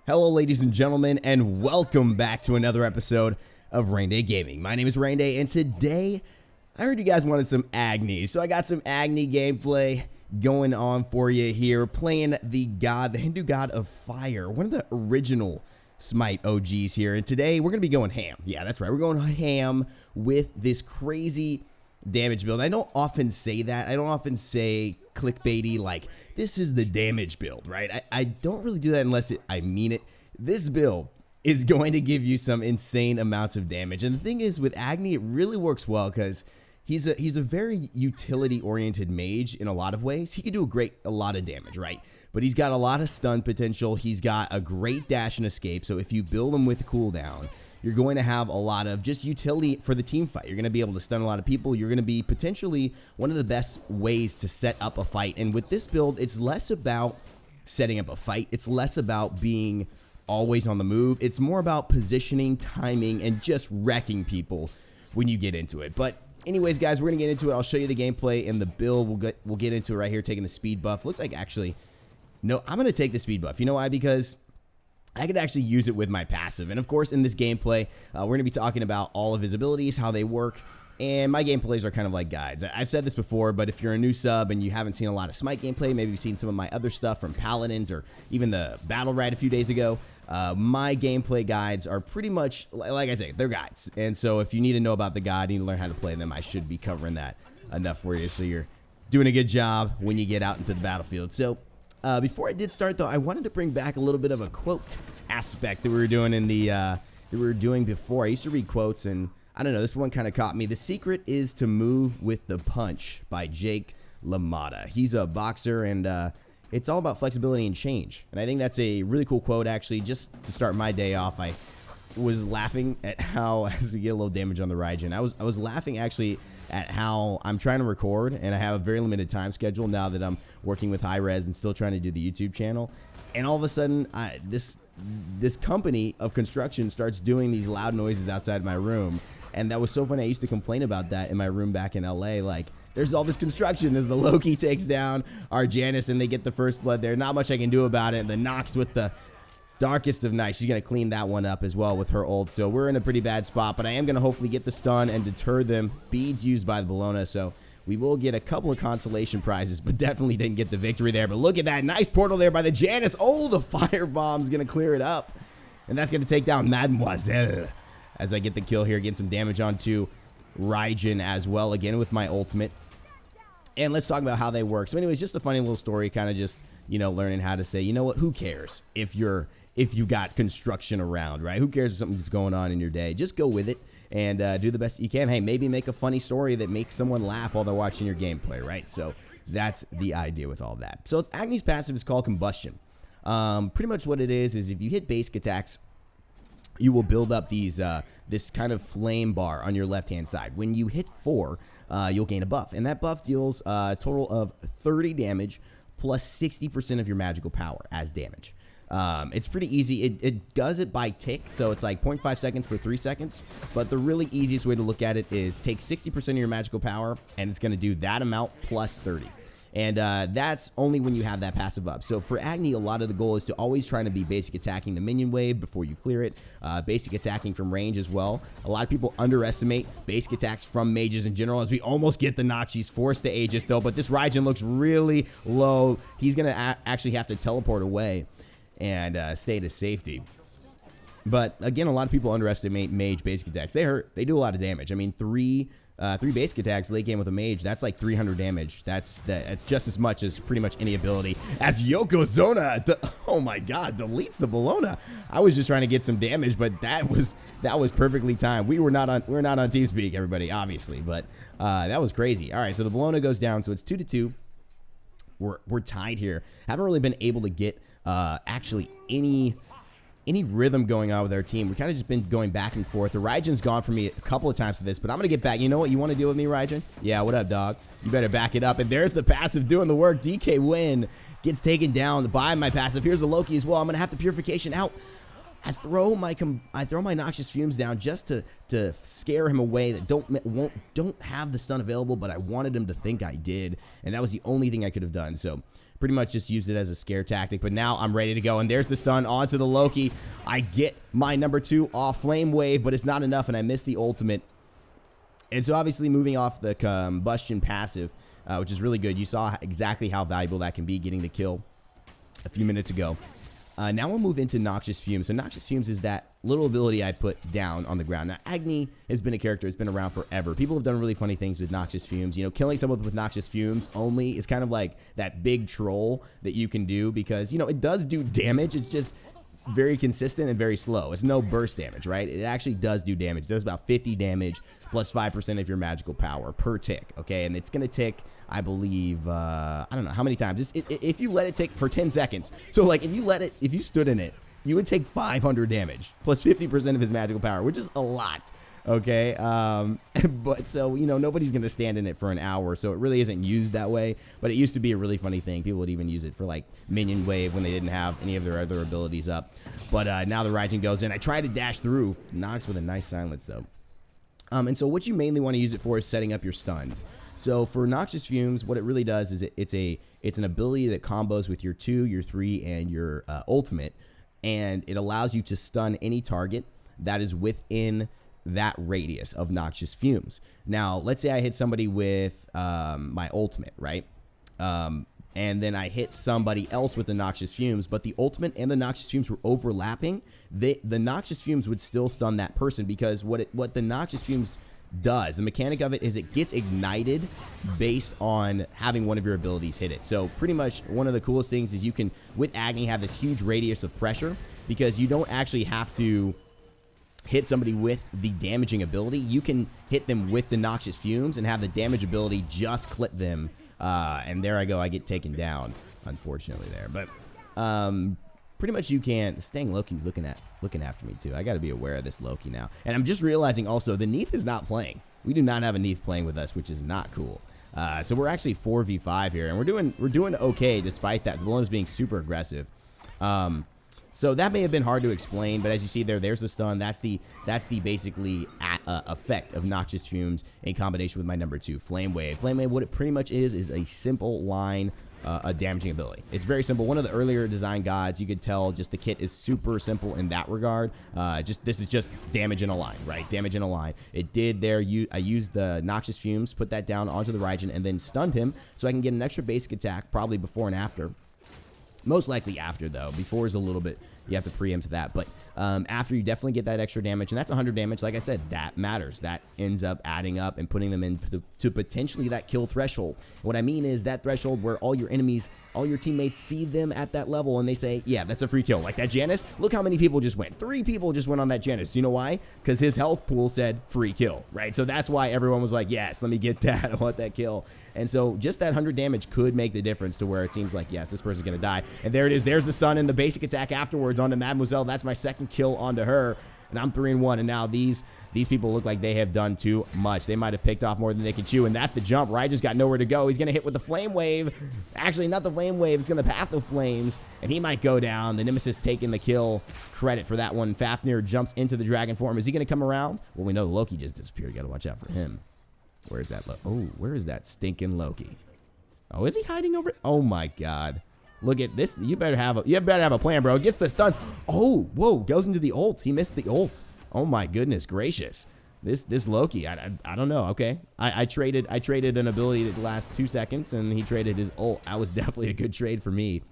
Hello ladies and gentlemen, and welcome back to another episode of Raynday Gaming. My name is Raynday, and today I heard you guys wanted some Agni, so I got some Agni gameplay going on for you here, playing the Hindu god of fire, one of the original Smite OGs here, and today we're going to be going ham. Yeah, that's right, we're going ham with this crazy damage build. I don't often say that. I don't often say clickbaity like this is the damage build, right? I don't really do that unless I mean it. This build is going to give you some insane amounts of damage, and the thing is with Agni it really works well because he's a very utility oriented mage in a lot of ways. He can do a lot of damage, right? But he's got a lot of stun potential. He's got a great dash and escape, so if you build him with cooldown, you're going to have a lot of just utility for the team fight. You're going to be able to stun a lot of people. You're going to be potentially one of the best ways to set up a fight. And with this build, it's less about setting up a fight. It's less about being always on the move. It's more about positioning, timing, and just wrecking people when you get into it. But anyways, guys, we're going to get into it. I'll show you the gameplay and the build. We'll get into it right here, taking the speed buff. Looks like actually, no, I'm going to take the speed buff. You know why? Because I could actually use it with my passive. And of course, in this gameplay, we're going to be talking about all of his abilities, how they work, and my gameplays are kind of like guides. I've said this before, but if you're a new sub and you haven't seen a lot of Smite gameplay, maybe you've seen some of my other stuff from Paladins or even the Battle Ride a few days ago, my gameplay guides are pretty much, like I say, they're guides. And so if you need to know about the guide, you need to learn how to play them, I should be covering that enough for you so you're doing a good job when you get out into the battlefield. So before I did start though, I wanted to bring back a little bit of a quote aspect that we were doing in the that we were doing before. I used to read quotes, and I don't know, this one kind of caught me. The secret is to move with the punch by Jake LaMotta. He's a boxer, and it's all about flexibility and change. And I think that's a really cool quote. Actually, just to start my day off, I was laughing at how, as we get a little damage on the Raijin, I was laughing actually at how I'm trying to record and I have a very limited time schedule now that I'm working with high res and still trying to do the YouTube channel. And all of a sudden, this company of construction starts doing these loud noises outside my room. And that was so funny. I used to complain about that in my room back in LA. Like, there's all this construction as the Loki takes down our Janice and they get the first blood there. Not much I can do about it. And the Nox with the Darkest of Night, she's going to clean that one up as well with her ult. So we're in a pretty bad spot, but I am going to hopefully get the stun and deter them. Beads used by the Bologna, so we will get a couple of consolation prizes, but definitely didn't get the victory there. But look at that nice portal there by the Janice. Oh, the firebomb's going to clear it up, and that's going to take down Mademoiselle as I get the kill here, getting some damage onto Raijin as well, again with my ultimate. And let's talk about how they work. So anyways, just a funny little story, kind of just, you know, learning how to say, you know what, who cares if you got construction around, right? Who cares if something's going on in your day? Just go with it and do the best you can. Hey, maybe make a funny story that makes someone laugh while they're watching your gameplay, right? So that's the idea with all that. So it's Agni's passive is called Combustion. Pretty much what it is if you hit basic attacks, you will build up these this kind of flame bar on your left-hand side. When you hit 4, you'll gain a buff, and that buff deals a total of 30 damage plus 60% of your magical power as damage. It's pretty easy. It does it by tick, so it's like 0.5 seconds for 3 seconds, but the really easiest way to look at it is take 60% of your magical power, and it's going to do that amount plus 30. And that's only when you have that passive up. So for Agni, a lot of the goal is to always try to be basic attacking the minion wave before you clear it. Basic attacking from range as well. A lot of people underestimate basic attacks from mages in general, as we almost get the Nox. She's forced to Aegis though, but this Raijin looks really low. He's going to actually have to teleport away and stay to safety. But again, a lot of people underestimate mage basic attacks. They hurt. They do a lot of damage. I mean, three basic attacks late game with a mage, that's like 300 damage. That's just as much as pretty much any ability. As Yokozuna, oh my god, deletes the Bologna. I was just trying to get some damage, but that was perfectly timed. We're not on TeamSpeak, everybody, obviously, but that was crazy. All right, so the Bologna goes down, so it's 2-2. We're tied here. Haven't really been able to get actually any rhythm going on with our team. We kind of just been going back and forth. The Raijin's gone for me a couple of times for this, but I'm going to get back. You know what? You want to deal with me, Raijin? Yeah, what up, dog? You better back it up. And there's the passive doing the work. DK Win gets taken down by my passive. Here's the Loki as well. I'm going to have the Purification out. I throw my Noxious Fumes down just to scare him away that don't have the stun available, but I wanted him to think I did, and that was the only thing I could have done. So Pretty much just used it as a scare tactic, but now I'm ready to go. And there's the stun onto the Loki. I get my number 2 off Flame Wave, but it's not enough, and I miss the ultimate. And so obviously moving off the combustion passive, which is really good. You saw exactly how valuable that can be, getting the kill a few minutes ago. Now we'll move into Noxious Fumes. So Noxious Fumes is that little ability I put down on the ground. Now, Agni has been a character that's been around forever. People have done really funny things with Noxious Fumes. You know, killing someone with Noxious Fumes only is kind of like that big troll that you can do because, you know, it does do damage. It's just very consistent and very slow. It's no burst damage, right? It actually does do damage. It does about 50 damage plus 5% of your magical power per tick, okay? And it's going to tick, I believe, I don't know how many times. If you let it tick for 10 seconds. So, like, if you stood in it, you would take 500 damage plus 50% of his magical power, which is a lot, okay? But so, you know, nobody's going to stand in it for an hour, so it really isn't used that way. But it used to be a really funny thing. People would even use it for, like, minion wave when they didn't have any of their other abilities up. But now the Raijin goes in. I try to dash through. Nox with a nice silence, though. And so what you mainly want to use it for is setting up your stuns. So for Noxious Fumes, what it really does is it's an ability that combos with your 2, your 3, and your ultimate, and it allows you to stun any target that is within that radius of Noxious Fumes. Now, let's say I hit somebody with my ultimate, right? And then I hit somebody else with the Noxious Fumes, but the ultimate and the Noxious Fumes were overlapping. The Noxious Fumes would still stun that person because what the Noxious Fumes does, the mechanic of it is it gets ignited based on having one of your abilities hit it. So pretty much one of the coolest things is you can, with Agni, have this huge radius of pressure because you don't actually have to hit somebody with the damaging ability. You can hit them with the Noxious Fumes and have the damage ability just clip them. And there I go, I get taken down, unfortunately there. But pretty much you can. Stang Loki's looking after me too. I got to be aware of this Loki now. And I'm just realizing also the Neath is not playing. We do not have a Neath playing with us, which is not cool. So we're actually 4v5 here, and we're doing okay despite that. The Balloon's being super aggressive. So that may have been hard to explain, but as you see there's the stun. That's the basically effect of Noxious Fumes in combination with my number 2, Flame Wave. Flame Wave, what it pretty much is a simple line, a damaging ability. It's very simple. One of the earlier design gods, you could tell just the kit is super simple in that regard. This is just damage in a line, right? Damage in a line. It did there. I used the Noxious Fumes, put that down onto the Raijin, and then stunned him so I can get an extra basic attack probably before and after. Most likely after, though. Before is a little bit, you have to preempt that. But after, you definitely get that extra damage. And that's 100 damage. Like I said, that matters. That ends up adding up and putting them into potentially that kill threshold. What I mean is that threshold where all your enemies, all your teammates see them at that level and they say, yeah, that's a free kill. Like that Janus, look how many people just went. 3 people just went on that Janus. You know why? Because his health pool said free kill, right? So that's why everyone was like, yes, let me get that. I want that kill. And so just that 100 damage could make the difference to where it seems like, yes, this person's going to die. And there it is. There's the stun and the basic attack afterwards onto Mademoiselle. That's my second kill onto her. And I'm 3-1. And now these people look like they have done too much. They might have picked off more than they can chew. And that's the jump. Raijin's got nowhere to go. He's going to hit with the Flame Wave. Actually, not the Flame Wave. It's going to Path of Flames. And he might go down. The Nemesis taking the kill credit for that one. Fafnir jumps into the dragon form. Is he going to come around? Well, we know Loki just disappeared. Got to watch out for him. Where's that? Oh, where is that stinking Loki? Oh, is he hiding over? Oh, my God. Look at this. You better have a plan, bro. Gets the stun. Oh, whoa. Goes into the ult. He missed the ult. Oh my goodness gracious. This Loki, I don't know. Okay. I traded an ability that lasts 2 seconds and he traded his ult. That was definitely a good trade for me.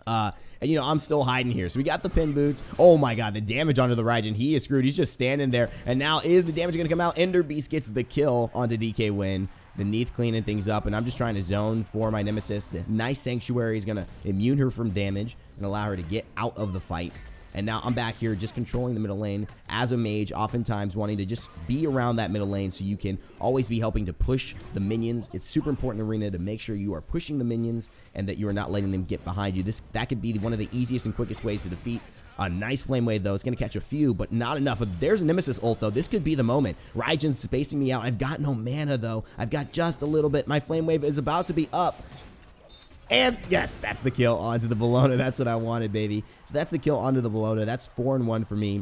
And you know, I'm still hiding here. So we got the pin boots. Oh my God, the damage onto the Raijin. He is screwed. He's just standing there. And now is the damage going to come out? Ender Beast gets the kill onto DK Win. The Neath cleaning things up. And I'm just trying to zone for my Nemesis. The nice Sanctuary is going to immune her from damage and allow her to get out of the fight. And now I'm back here just controlling the middle lane as a mage, oftentimes wanting to just be around that middle lane so you can always be helping to push the minions. It's super important in Arena to make sure you are pushing the minions and that you are not letting them get behind you. That could be one of the easiest and quickest ways to defeat. A nice Flame Wave, though. It's going to catch a few, but not enough. There's a Nemesis ult, though. This could be the moment. Raijin's spacing me out. I've got no mana, though. I've got just a little bit. My Flame Wave is about to be up. And yes, that's the kill onto the Bologna. That's what I wanted, baby. So that's the kill onto the Bologna. That's 4-1 for me.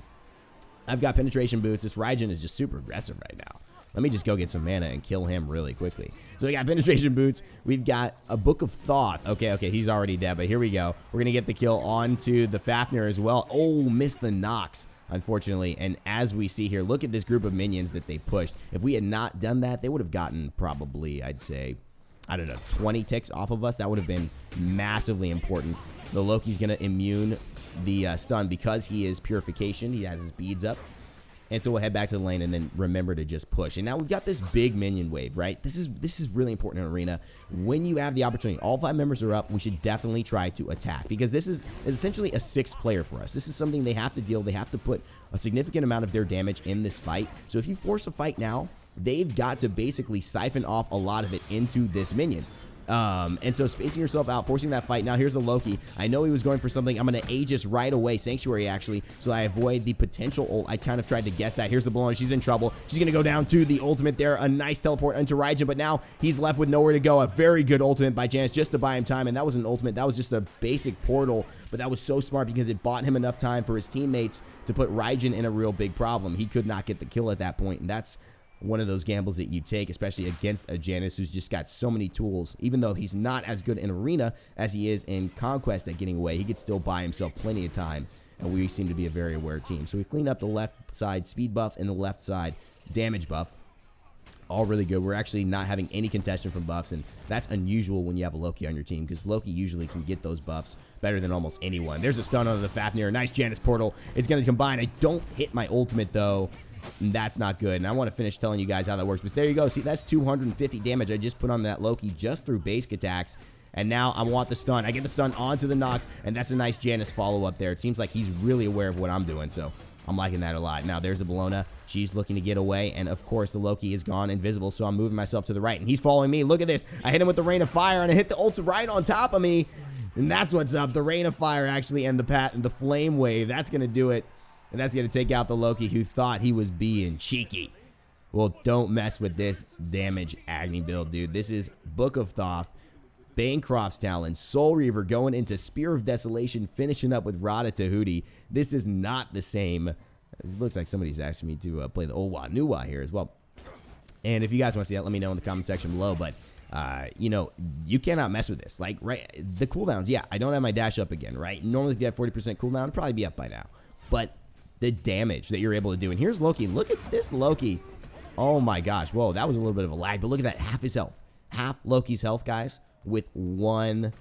I've got penetration boots. This Raijin is just super aggressive right now. Let me just go get some mana and kill him really quickly. So we got penetration boots. We've got a Book of Thoth. Okay, he's already dead, but here we go. We're going to get the kill onto the Fafnir as well. Oh, missed the Nox, unfortunately. And as we see here, look at this group of minions that they pushed. If we had not done that, they would have gotten probably, I'd say, I don't know, 20 ticks off of us. That would have been massively important. The Loki's going to immune the stun because he is purification. He has his beads up. And so we'll head back to the lane and then remember to just push. And now we've got this big minion wave, right? This is really important in Arena. When you have the opportunity, all 5 members are up, we should definitely try to attack. Because this is essentially a 6th player for us. This is something they have to deal. They have to put a significant amount of their damage in this fight. So if you force a fight now, they've got to basically siphon off a lot of it into this minion. And so spacing yourself out, forcing that fight. Now here's the Loki. I know he was going for something. I'm going to Aegis right away, Sanctuary actually, so I avoid the potential ult. I kind of tried to guess that. Here's the Bologna. She's in trouble. She's going to go down to the ultimate there. A nice teleport into Raijin, but now he's left with nowhere to go. A very good ultimate by Janice just to buy him time, and that was an ultimate. That was just a basic portal, but that was so smart because it bought him enough time for his teammates to put Raijin in a real big problem. He could not get the kill at that point, and that's one of those gambles that you take, especially against a Janus who's just got so many tools. Even though he's not as good in Arena as he is in Conquest at getting away, he could still buy himself plenty of time, and we seem to be a very aware team. So we clean up the left side speed buff and the left side damage buff. All really good. We're actually not having any contention from buffs, and that's unusual when you have a Loki on your team, because Loki usually can get those buffs better than almost anyone. There's a stun onto the Fafnir. Nice Janus portal. It's going to combine. I don't hit my ultimate, though. That's not good, and I want to finish telling you guys how that works. But there you go. See, that's 250 damage I just put on that Loki just through basic attacks. And now I want the stun. I get the stun onto the Nox, and that's a nice Janus follow-up there. It seems like he's really aware of what I'm doing, so I'm liking that a lot. Now, there's a Bologna. She's looking to get away, and of course, the Loki is gone invisible, so I'm moving myself to the right, and he's following me. Look at this. I hit him with the Rain of Fire, and I hit the ult right on top of me, and that's what's up. The Rain of Fire, actually, and the Flame Wave. That's going to do it. And that's going to take out the Loki who thought he was being cheeky. Well, don't mess with this damage Agni build, dude. This is Book of Thoth, Bancroft's Talon, Soul Reaver going into Spear of Desolation, finishing up with Rada Tahuti. This is not the same. It looks like somebody's asking me to play the Owa Nuwa here as well. And if you guys want to see that, let me know in the comment section below. But, you know, you cannot mess with this. Like, right, the cooldowns, yeah, I don't have my dash up again, right? Normally, if you have 40% cooldown, it'd probably be up by now. But the damage that you're able to do. And here's Loki. Look at this Loki. Oh my gosh. Whoa, that was a little bit of a lag. But look at that. Half his health. Half Loki's health, guys, with one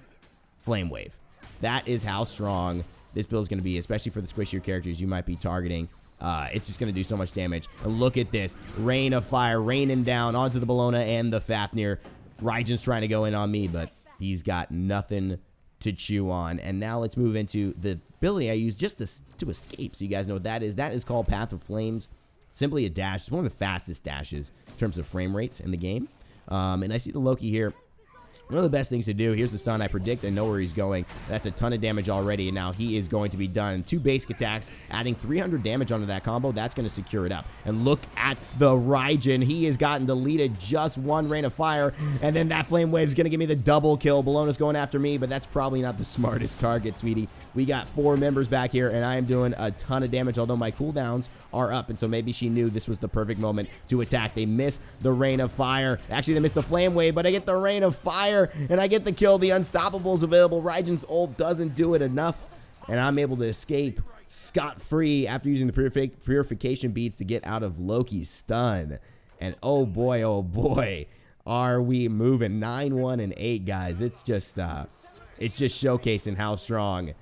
Flame Wave. That is how strong this build is going to be, especially for the squishier characters you might be targeting. It's just going to do so much damage. And look at this. Rain of Fire raining down onto the Bologna and the Fafnir. Raijin's trying to go in on me, but he's got nothing to chew on. And now let's move into the ability I use just to escape, so you guys know what that is. That is called Path of Flames. Simply a dash. It's one of the fastest dashes in terms of frame rates in the game. And I see the Loki here. One of the best things to do. Here's the stun. I predict. I know where he's going. That's a ton of damage already, and now he is going to be done. 2 basic attacks, adding 300 damage onto that combo. That's going to secure it up. And look at the Raijin. He has gotten deleted. Just one Rain of Fire, and then that Flame Wave is going to give me the double kill. Bologna's going after me, but that's probably not the smartest target, sweetie. We got 4 members back here, and I am doing a ton of damage, although my cooldowns are up, and so maybe she knew this was the perfect moment to attack. They missed the Rain of Fire. Actually, they missed the Flame Wave, but I get the Rain of Fire, and I get the kill. The Unstoppable is available. Raijin's ult doesn't do it enough, and I'm able to escape scot-free after using the purification beads to get out of Loki's stun. And oh boy, are we moving. 9-1 and 8, guys. It's just showcasing how strong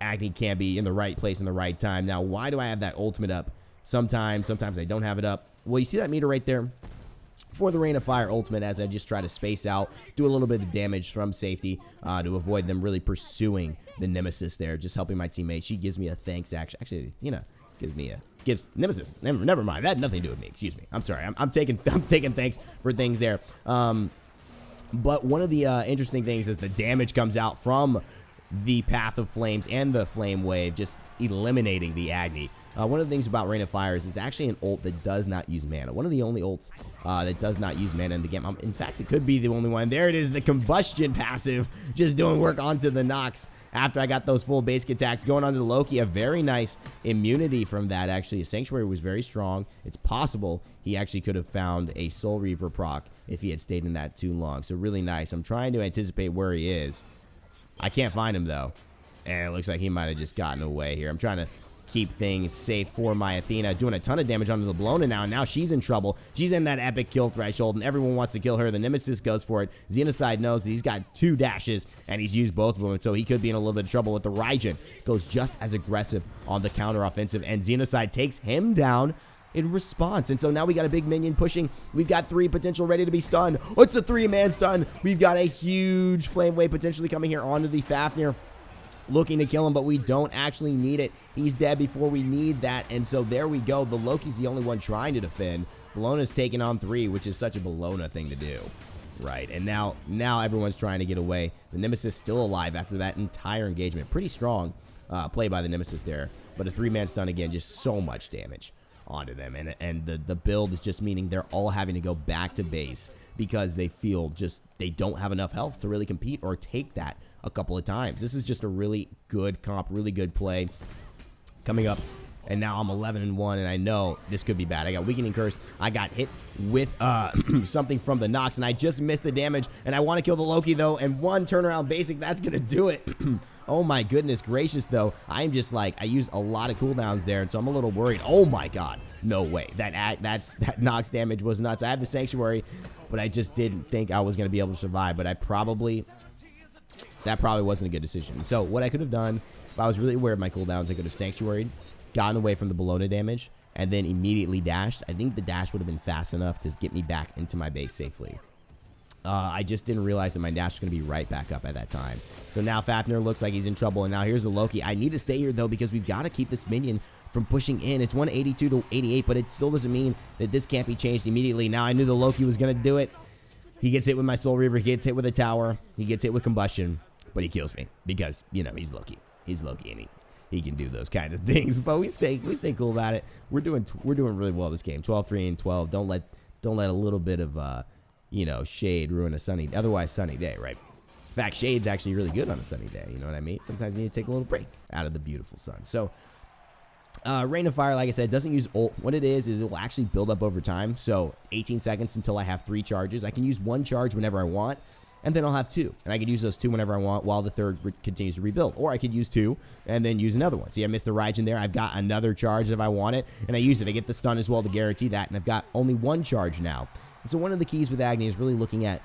Agni can be in the right place in the right time. Now, why do I have that ultimate up? Sometimes I don't have it up. Well, you see that meter right there? For the Rain of Fire ultimate, as I just try to space out, do a little bit of damage from safety to avoid them really pursuing the Nemesis there, just helping my teammate. She gives me a thanks, actually, you know, gives Nemesis. Never mind, that had nothing to do with me. Excuse me. I'm sorry. I'm taking thanks for things there. But one of the interesting things is the damage comes out from the Path of Flames and the Flame Wave, just eliminating the Agni. One of the things about Rain of Fire is it's actually an ult that does not use mana. One of the only ults that does not use mana in the game. In fact, it could be the only one. There it is, the Combustion passive, just doing work onto the Nox after I got those full basic attacks. Going onto the Loki, a very nice immunity from that, actually. His Sanctuary was very strong. It's possible he actually could have found a Soul Reaver proc if he had stayed in that too long. So really nice. I'm trying to anticipate where he is. I can't find him, though. And it looks like he might have just gotten away here. I'm trying to keep things safe for my Athena. Doing a ton of damage onto the Bologna now. And now she's in trouble. She's in that epic kill threshold, and everyone wants to kill her. The Nemesis goes for it. Xenocide knows that he's got 2 dashes, and he's used both of them. So he could be in a little bit of trouble with the Raijin. Goes just as aggressive on the counter-offensive, and Xenocide takes him down in response. And so now we got a big minion pushing. We've got 3 potential ready to be stunned. Oh, it's a 3-man stun. We've got a huge Flame Wave potentially coming here onto the Fafnir, looking to kill him, but we don't actually need it. He's dead before we need that. And so there we go. The Loki's the only one trying to defend. Bologna's taking on 3, which is such a Bologna thing to do. Right, and now everyone's trying to get away. The Nemesis still alive after that entire engagement. Pretty strong play by the Nemesis there, but a 3-man stun again, just so much damage onto them, and the build is just meaning they're all having to go back to base because they feel just they don't have enough health to really compete or take that a couple of times. This is just a really good comp, really good play coming up. And now I'm 11-1, and I know this could be bad. I got Weakening Curse. I got hit with something from the Nox, and I just missed the damage. And I want to kill the Loki, though, and 1 turnaround basic, that's going to do it. Oh, my goodness gracious, though. I'm just like, I used a lot of cooldowns there, and so I'm a little worried. Oh, my God. No way. That Nox damage was nuts. I have the Sanctuary, but I just didn't think I was going to be able to survive. But that probably wasn't a good decision. So what I could have done, if I was really aware of my cooldowns, I could have Sanctuaried, gotten away from the Bologna damage, and then immediately dashed. I think the dash would have been fast enough to get me back into my base safely. I just didn't realize that my dash was going to be right back up at that time. So now Fafnir looks like he's in trouble, and now here's the Loki. I need to stay here, though, because we've got to keep this minion from pushing in. It's 182 to 88, but it still doesn't mean that this can't be changed immediately. Now I knew the Loki was going to do it. He gets hit with my Soul Reaver. He gets hit with a tower. He gets hit with Combustion, but he kills me because, you know, he's Loki. He's Loki, and he can do those kinds of things, but we stay cool about it. We're doing really well this game. 12-3 and 12. Don't let a little bit of you know, shade ruin a otherwise sunny day, right? In fact, shade's actually really good on a sunny day. You know what I mean? Sometimes you need to take a little break out of the beautiful sun. So Rain of Fire, like I said, doesn't use ult. What it is it will actually build up over time. So 18 seconds until I have 3 charges. I can use 1 charge whenever I want, and then I'll have 2. And I can use those 2 whenever I want while the 3rd continues to rebuild. Or I could use 2 and then use another one. See, I missed the Raijin there. I've got another charge if I want it, and I use it. I get the stun as well to guarantee that, and I've got only 1 charge now. And so one of the keys with Agni is really looking at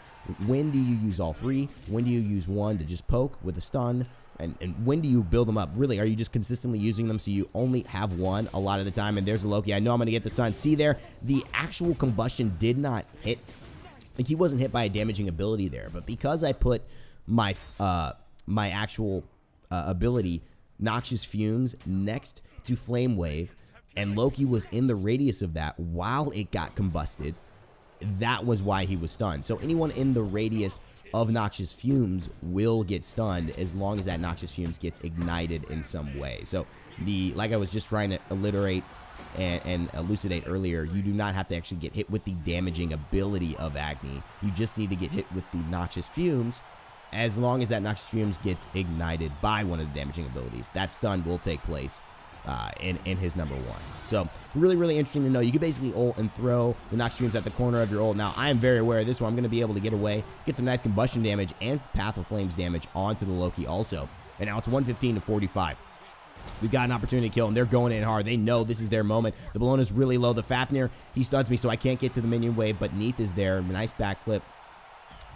when do you use all 3, when do you use 1 to just poke with a stun, and when do you build them up? Really, are you just consistently using them so you only have 1 a lot of the time? And there's a Loki. I know I'm going to get the stun. See there, the actual Combustion did not hit. Like, he wasn't hit by a damaging ability there, but because I put my my actual ability, Noxious Fumes, next to Flame Wave, and Loki was in the radius of that while it got combusted, that was why he was stunned. So anyone in the radius of Noxious Fumes will get stunned as long as that Noxious Fumes gets ignited in some way. So like I was just trying to alliterate and elucidate earlier, you do not have to actually get hit with the damaging ability of Agni. You just need to get hit with the Noxious Fumes as long as that Noxious Fumes gets ignited by one of the damaging abilities. That stun will take place in his number 1. So really, really interesting to know. You can basically ult and throw the Noxious Fumes at the corner of your ult. Now, I am very aware of this one. I'm going to be able to get away, get some nice Combustion damage and Path of Flames damage onto the Loki also. And now it's 115 to 45. We've got an opportunity to kill, and they're going in hard. They know this is their moment. The Bologna's really low. The Fafnir, he stuns me, so I can't get to the minion wave, but Neath is there. Nice backflip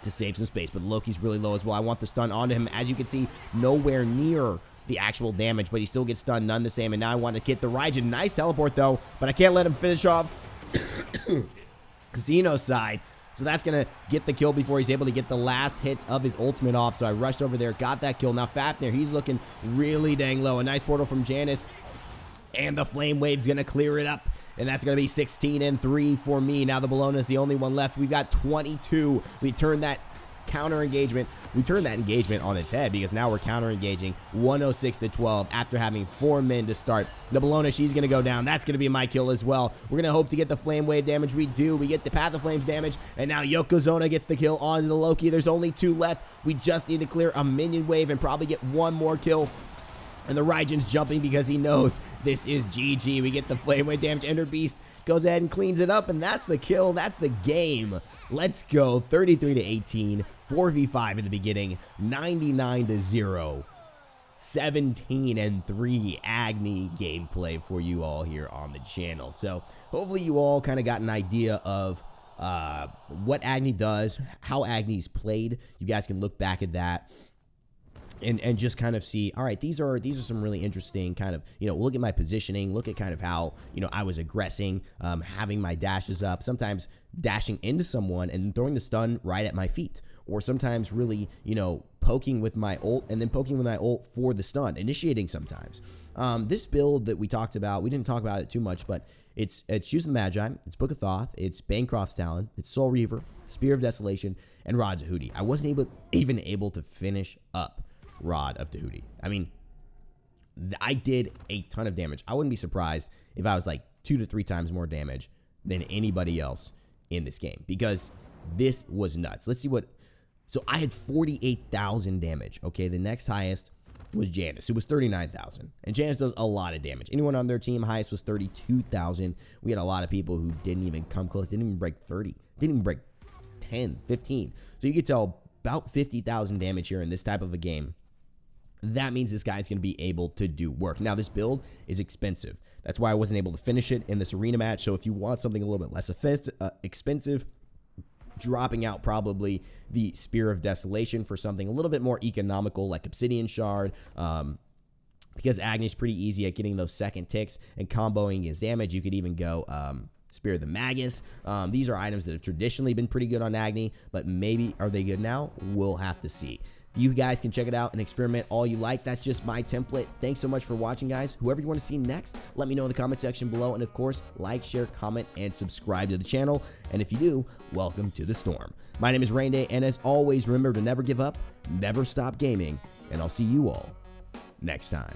to save some space, but Loki's really low as well. I want the stun onto him. As you can see, nowhere near the actual damage, but he still gets stunned, none the same, and now I want to get the Raijin. Nice teleport, though, but I can't let him finish off Xeno's side. So that's going to get the kill before he's able to get the last hits of his ultimate off. So I rushed over there, got that kill. Now Fafnir, he's looking really dang low. A nice portal from Janice. And the Flame Wave's going to clear it up. And that's going to be 16 and 3 for me. Now the Bologna's the only one left. We've got 22. We turned that counter engagement. We turned that engagement on its head because now we're counter engaging 106 to 12 after having 4 men to start. The Bellona, she's going to go down. That's going to be my kill as well. We're going to hope to get the flame wave damage. We do. We get the Path of Flames damage, and now Yokozuna gets the kill on the Loki. There's only 2 left. We just need to clear a minion wave and probably get 1 more kill. And the Raijin's jumping because he knows this is GG. We get the flame wave damage. Ender Beast goes ahead and cleans it up, and that's the kill. That's the game. Let's go. 33 to 18. 4v5 in the beginning. 99 to 0. 17 and 3 Agni gameplay for you all here on the channel. So hopefully you all kind of got an idea of what Agni does, how Agni's played. You guys can look back at that. And just kind of see, all right, these are some really interesting kind of, look at my positioning, look at kind of how, I was aggressing, having my dashes up, sometimes dashing into someone and then throwing the stun right at my feet, or sometimes really, poking with my ult and then poking with my ult for the stun, initiating sometimes. This build that we talked about, we didn't talk about it too much, but it's using Magi, it's Book of Thoth, it's Bancroft's Talon, it's Soul Reaver, Spear of Desolation, and Rod Tahuti. I wasn't even able to finish up Rod of Tahuti. I mean, I did a ton of damage. I wouldn't be surprised if I was like 2 to 3 times more damage than anybody else in this game, because this was nuts. Let's see what. So I had 48,000 damage. Okay, the next highest was Janice. It was 39,000, and Janice does a lot of damage. Anyone on their team highest was 32,000. We had a lot of people who didn't even come close. Didn't even break 30. Didn't even break 10, 15. So you could tell about 50,000 damage here in this type of a game. That means this guy's going to be able to do work. Now, this build is expensive. That's why I wasn't able to finish it in this arena match. So if you want something a little bit less expensive, dropping out probably the Spear of Desolation for something a little bit more economical like Obsidian Shard, because Agni's pretty easy at getting those second ticks and comboing his damage. You could even go Spear of the Magus. These are items that have traditionally been pretty good on Agni, but maybe are they good now? We'll have to see. You guys can check it out and experiment all you like. That's just my template. Thanks so much for watching, guys. Whoever you want to see next, let me know in the comment section below. And of course, like, share, comment, and subscribe to the channel. And if you do, welcome to the storm. My name is Raynday, and as always, remember to never give up, never stop gaming, and I'll see you all next time.